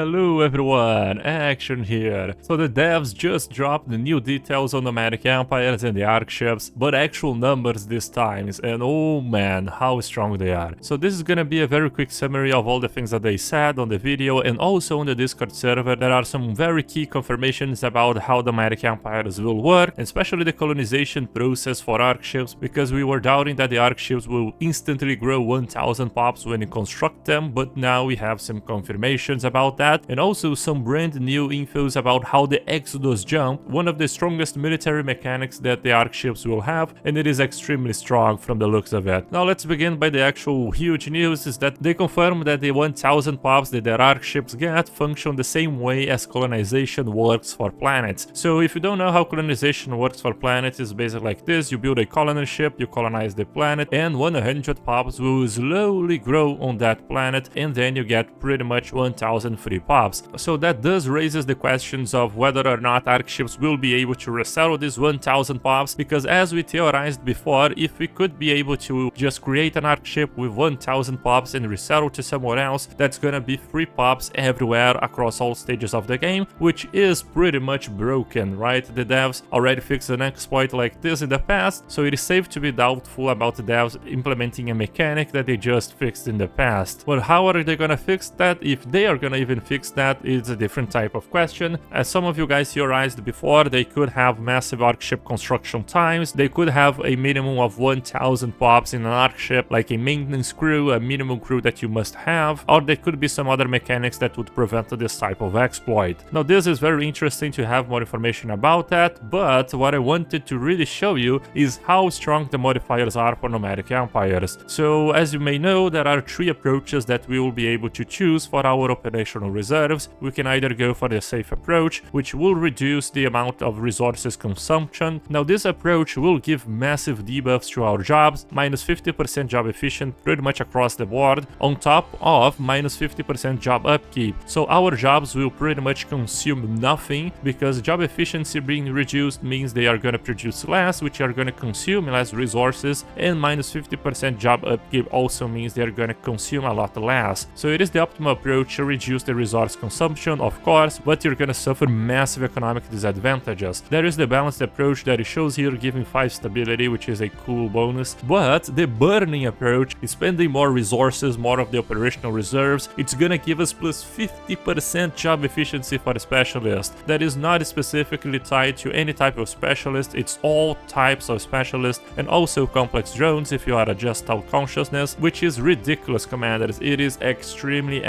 Hello everyone, Action here. So the devs just dropped the new details on Nomadic Empires and the Arkships, but actual numbers this time, and oh man, how strong they are. So this is gonna be a very quick summary of all the things that they said on the video, and also on the Discord server there are some very key confirmations about how Nomadic Empires will work, especially the colonization process for Arkships, because we were doubting that the Arkships will instantly grow 1000 pops when you construct them, but now we have some confirmations about that, and also some brand new infos about how the Exodus jump, one of the strongest military mechanics that the Arkships will have, and it is extremely strong from the looks of it. Now let's begin by the actual huge news, is that they confirm that the 1000 pops that their Arkships get function the same way as colonization works for planets. So if you don't know how colonization works for planets, it's basically like this: you build a colony ship, you colonize the planet, and 100 pops will slowly grow on that planet, and then you get pretty much 1000 free pops. So that does raises the questions of whether or not Arkships will be able to resettle these 1000 pops, because as we theorized before, if we could be able to just create an Arkship with 1000 pops and resettle to someone else, that's gonna be free pops everywhere across all stages of the game, which is pretty much broken, right? The devs already fixed an exploit like this in the past, so it is safe to be doubtful about the devs implementing a mechanic that they just fixed in the past. But how are they gonna fix that? If they are gonna even fix that, it's a different type of question. As some of you guys theorized before, they could have massive Arkship construction times, they could have a minimum of 1000 pops in an Arkship, like a maintenance crew, a minimum crew that you must have, or there could be some other mechanics that would prevent this type of exploit. Now this is very interesting to have more information about that, but what I wanted to really show you is how strong the modifiers are for Nomadic Empires. So as you may know, there are 3 approaches that we will be able to choose for our operational reserves. We can either go for the safe approach, which will reduce the amount of resources consumption. Now this approach will give massive debuffs to our jobs, minus 50% job efficient pretty much across the board, on top of minus 50% job upkeep. So our jobs will pretty much consume nothing, because job efficiency being reduced means they are going to produce less, which are going to consume less resources, and minus 50% job upkeep also means they are going to consume a lot less. So it is the optimal approach to reduce the resource consumption, of course, but you're going to suffer massive economic disadvantages. There is the balanced approach that it shows here, giving 5 stability, which is a cool bonus, but the burning approach is spending more resources, more of the operational reserves. It's gonna give us plus 50% job efficiency for a specialist. That is not specifically tied to any type of specialist, it's all types of specialists, and also complex drones if you are a just out consciousness, which is ridiculous, commanders. It is extremely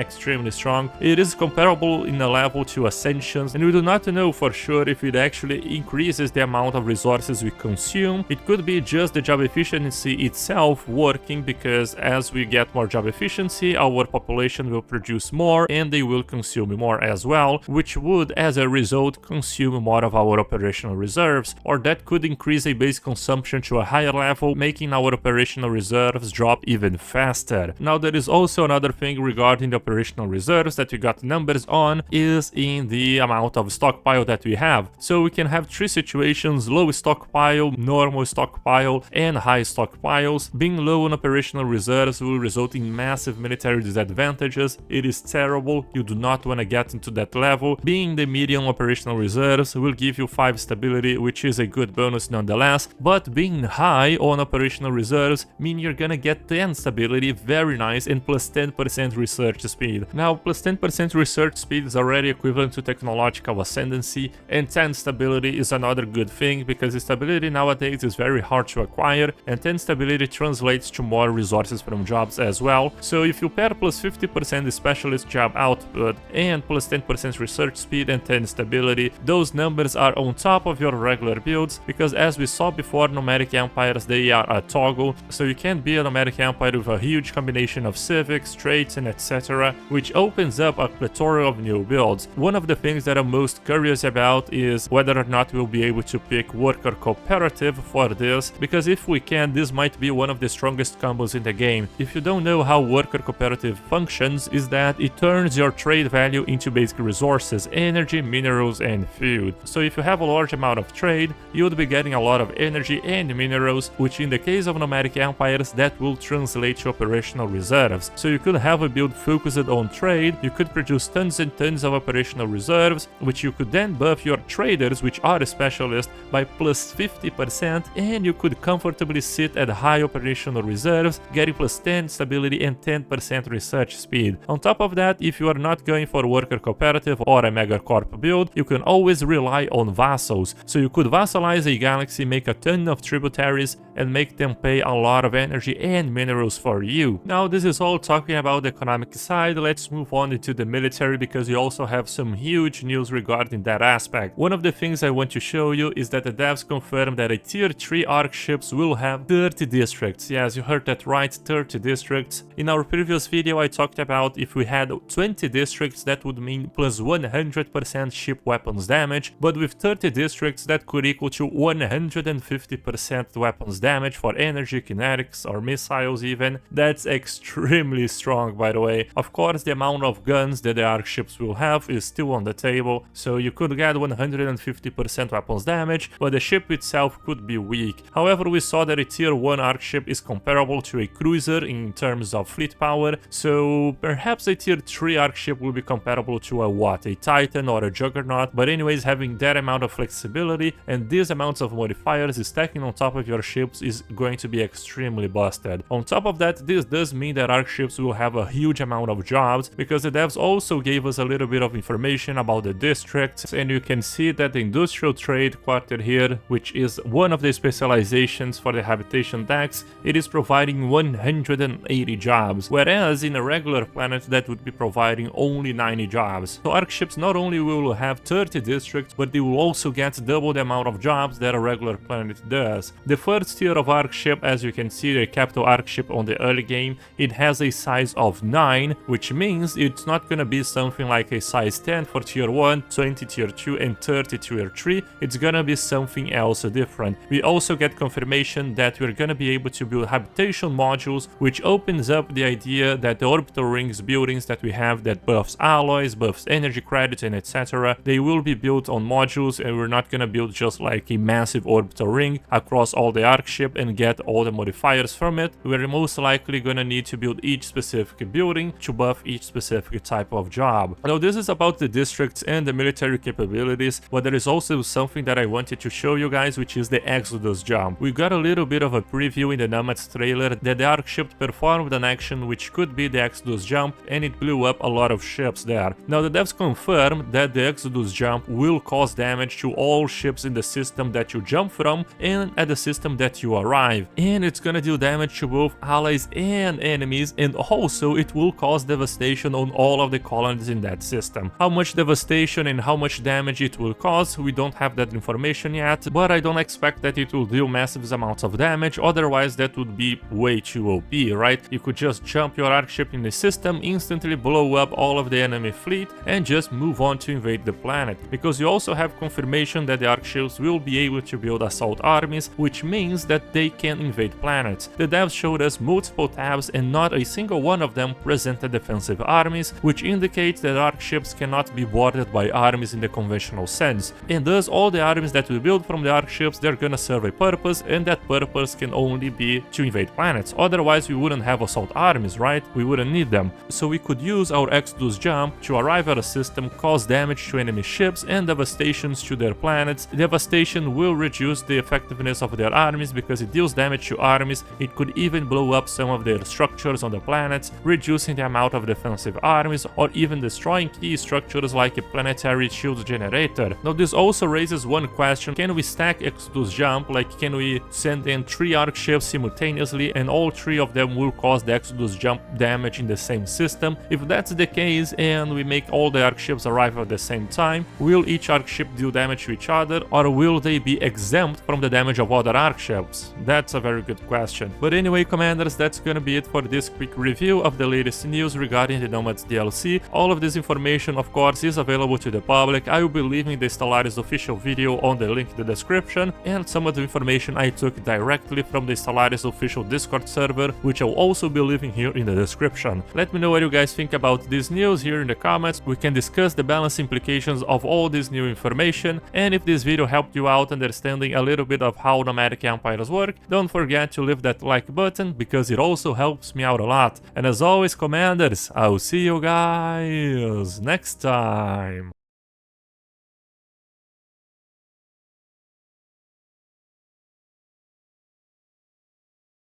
strong. It is comparable in a level to Ascensions, and we do not know for sure if it actually increases the amount of resources we consume. It could be just the job efficiency itself working, because as we get more job efficiency, our population will produce more and they will consume more as well, which would as a result consume more of our operational reserves, or that could increase a base consumption to a higher level, making our operational reserves drop even faster. Now there is also another thing regarding the operational reserves that we got numbers on, is in the amount of stockpile that we have. So we can have 3 situations: low stockpile, normal stockpile, and high stockpiles. Being low on operational reserves will result in massive military disadvantages. It is terrible, you do not want to get into that level. Being the medium operational reserves will give you 5 stability, which is a good bonus nonetheless, but being high on operational reserves mean you're gonna get 10 stability, very nice, and plus 10% research speed. Now plus 10% research speed is already equivalent to technological ascendancy, and 10 stability is another good thing, because stability nowadays is very hard to acquire, and 10 stability translates to more resources from jobs as well. So if you pair plus 50% specialist job output and plus 10% research speed and 10 stability, those numbers are on top of your regular builds, because as we saw before, Nomadic Empires, they are a toggle, so you can be a Nomadic Empire with a huge combination of civics, traits, and etc., which opens up a plethora of new builds. One of the things that I'm most curious about is whether or not we'll be able to pick worker cooperative for this, because if we can, this might be one of the strongest combos in the game. If you don't know how worker cooperative functions, is that it turns your trade value into basic resources, energy, minerals, and food. So if you have a large amount of trade, you would be getting a lot of energy and minerals, which in the case of Nomadic Empires, that will translate to operational reserves. So you could have a build focused on trade, you could produce tons and tons of operational reserves, which you could then buff your traders, which are a specialist, by plus 50%, and you could comfortably sit at high operational reserves, getting plus 10 stability and 10% research speed. On top of that, if you are not going for worker cooperative or a megacorp build, you can always rely on vassals. So you could vassalize a galaxy, make a ton of tributaries, and make them pay a lot of energy and minerals for you. Now, this is all talking about the economic side. Let's move on into the military, because you also have some huge news regarding that aspect. One of the things I want to show you is that the devs confirmed that a tier 3 Arkships will have 30 districts. Yes, you heard that right, 30 districts. In our previous video I talked about if we had 20 districts, that would mean plus 100% ship weapons damage, but with 30 districts that could equal to 150% weapons damage for energy, kinetics, or missiles even. That's extremely strong, by the way. Of course, the amount of guns that the Arkships will have is still on the table, so you could get 150% weapons damage, but the ship itself could be weak. However, we saw that a tier 1 Arkship is comparable to a cruiser in terms of fleet power, so perhaps a tier 3 Arkship will be comparable to a Titan or a Juggernaut, but anyways, having that amount of flexibility and these amounts of modifiers stacking on top of your ships is going to be extremely busted. On top of that, this does mean that Arkships will have a huge amount of jobs, because the devs also gave us a little bit of information about the districts, and you can see that the industrial trade quarter here, which is one of the specializations for the habitation decks, it is providing 180 jobs, whereas in a regular planet that would be providing only 90 jobs. So Arkships not only will have 30 districts, but they will also get double the amount of jobs that a regular planet does. The first tier of Arkship, as you can see, the capital Arkship on the early game, it has a size of 9, which means it's not gonna be something like a size 10 for tier 1, 20 tier 2 and 30 tier 3, it's gonna be something else different. We also get confirmation that we're gonna be able to build habitation modules, which opens up the idea that the orbital rings buildings that we have that buffs alloys, buffs energy credits and etc, they will be built on modules, and we're not gonna build just like a massive orbital ring across all the Arkship and get all the modifiers from it. We're most likely gonna need to build each specific building to buff each specific type of job. Now, this is about the districts and the military capabilities, but there is also something that I wanted to show you guys, which is the Exodus jump. We got a little bit of a preview in the Nomads trailer that the Arkship performed an action which could be the Exodus jump, and it blew up a lot of ships there. Now, the devs confirmed that the Exodus jump will cause damage to all ships in the system that you jump from and at the system that you arrive, and it's gonna do damage to both allies and enemies, and also it will cause devastation on all of the colonies in that system. How much devastation and how much damage it will cause, we don't have that information yet, but I don't expect that it will deal massive amounts of damage, otherwise that would be way too OP, right? You could just jump your Arkship in the system, instantly blow up all of the enemy fleet, and just move on to invade the planet, because you also have confirmation that the Arkships will be able to build assault armies, which means that they can invade planets. The devs showed us multiple tabs, and not a single one of them presented defensive armies, which indicates that Arkships cannot be boarded by armies in the conventional sense, and thus all the armies that we build from the Arkships, they're gonna serve a purpose, and that purpose can only be to invade planets. Otherwise we wouldn't have assault armies, right? We wouldn't need them. So we could use our Exodus jump to arrive at a system, cause damage to enemy ships and devastations to their planets. Devastation will reduce the effectiveness of their armies because it deals damage to armies. It could even blow up some of their structures on the planets, reducing the amount of defensive armies, or even destroying key structures like a planetary shield generator. Now, this also raises one question: can we stack Exodus jump? Like, can we send in 3 Arkships simultaneously and all 3 of them will cause the Exodus jump damage in the same system? If that's the case and we make all the Arkships arrive at the same time, will each Arkship do damage to each other, or will they be exempt from the damage of other Arkships? That's a very good question. But anyway, commanders, that's gonna be it for this quick review of the latest news regarding the Nomads DLC. All of this information, of course, is available to the public. I will be leaving the Stellaris official video on the link in the description, and some of the information I took directly from the Stellaris official Discord server, which I'll also be leaving here in the description. Let me know what you guys think about this news here in the comments. We can discuss the balance implications of all this new information, and if this video helped you out understanding a little bit of how nomadic empires work, don't forget to leave that like button because it also helps me out a lot. And as always, commanders, I'll see you guys guys next time.